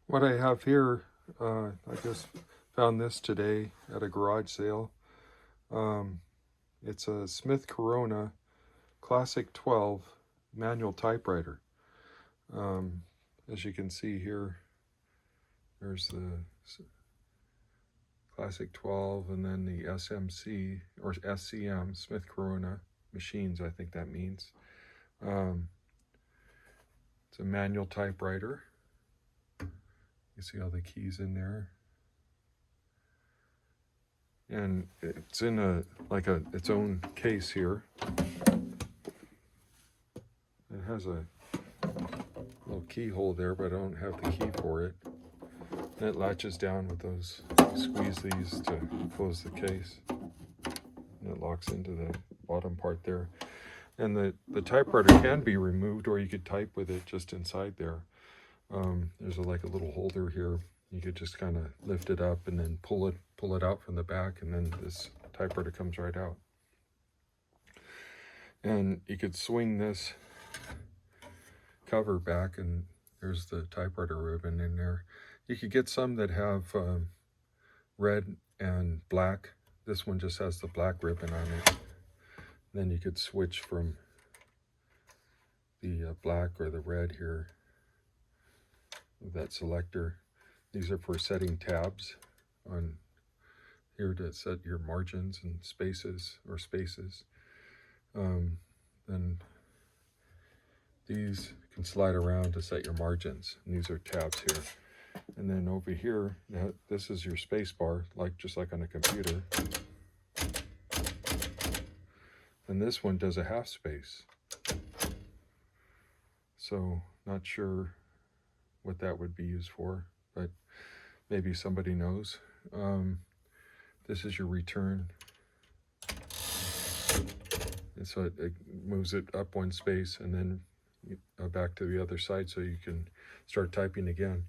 What I have here, I just found this today at a garage sale. It's a Smith Corona Classic 12 manual typewriter. As you can see here, there's the Classic 12 and then the SMC or SCM, Smith Corona machines, I think that means. It's a manual typewriter. You see all the keys in there. And it's in its own case here. It has a little keyhole there, but I don't have the key for it. And it latches down with those, squeeze these to close the case. And it locks into the bottom part there. And the typewriter can be removed, or you could type with it just inside there. There's like a little holder here. You could just kind of lift it up and then pull it out from the back, and then this typewriter comes right out. And you could swing this cover back, and there's the typewriter ribbon in there. You could get some that have red and black. This one just has the black ribbon on it. Then you could switch from the black or the red here with that selector. These are for setting tabs on here to set your margins and spaces. Then these can slide around to set your margins, and these are tabs here. And then over here, now this is your space bar, just like on a computer. And this one does a half space. So not sure what that would be used for, but maybe somebody knows. This is your return. And so it moves it up one space and then back to the other side so you can start typing again.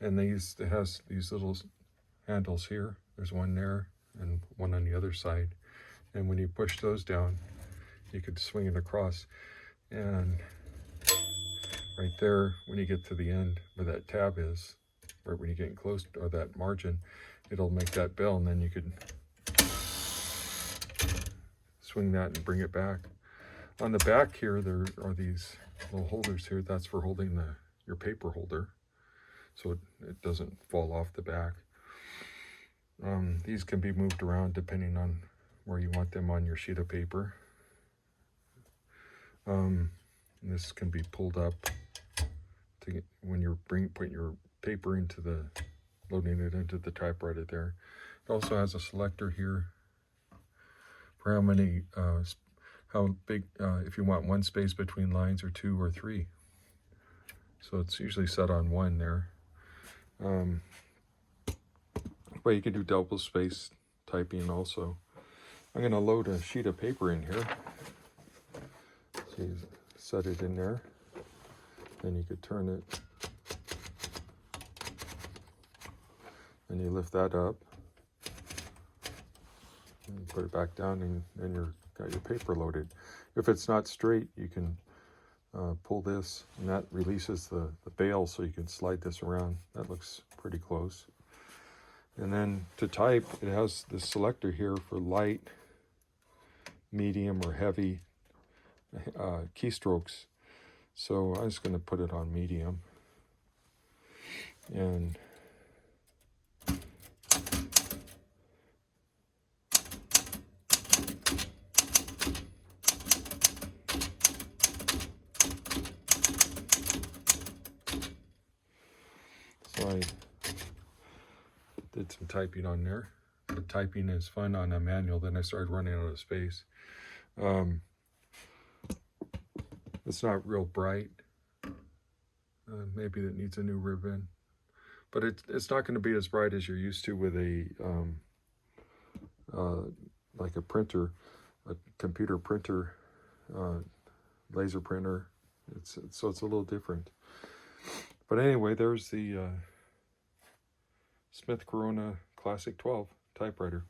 And it has these little handles here. There's one there and one on the other side. And when you push those down, you could swing it across. And right there, when you get to the end where that tab is, right when you're getting close, or that margin, it'll make that bell, and then you could swing that and bring it back. On the back here, there are these little holders here. That's for holding your paper holder, so it doesn't fall off the back. These can be moved around depending on where you want them on your sheet of paper. This can be pulled up to when you're putting your paper loading it into the typewriter there. It also has a selector here for how big, if you want one space between lines or two or three. So it's usually set on one there. But you can do double space typing also. I'm going to load a sheet of paper in here. So you set it in there. Then you could turn it. And you lift that up. And you put it back down, and then you've got your paper loaded. If it's not straight, you can pull this, and that releases the bail, so you can slide this around. That looks pretty close. And then to type, it has this selector here for light, medium, or heavy keystrokes. So I'm just going to put it on medium. And so I did some typing on there. The typing is fun on a manual. Then I started running out of space. It's not real bright. Maybe it needs a new ribbon. But it's not going to be as bright as you're used to with like a printer, a computer printer, laser printer. So it's a little different. But anyway, there's the Smith Corona Classic 12 typewriter.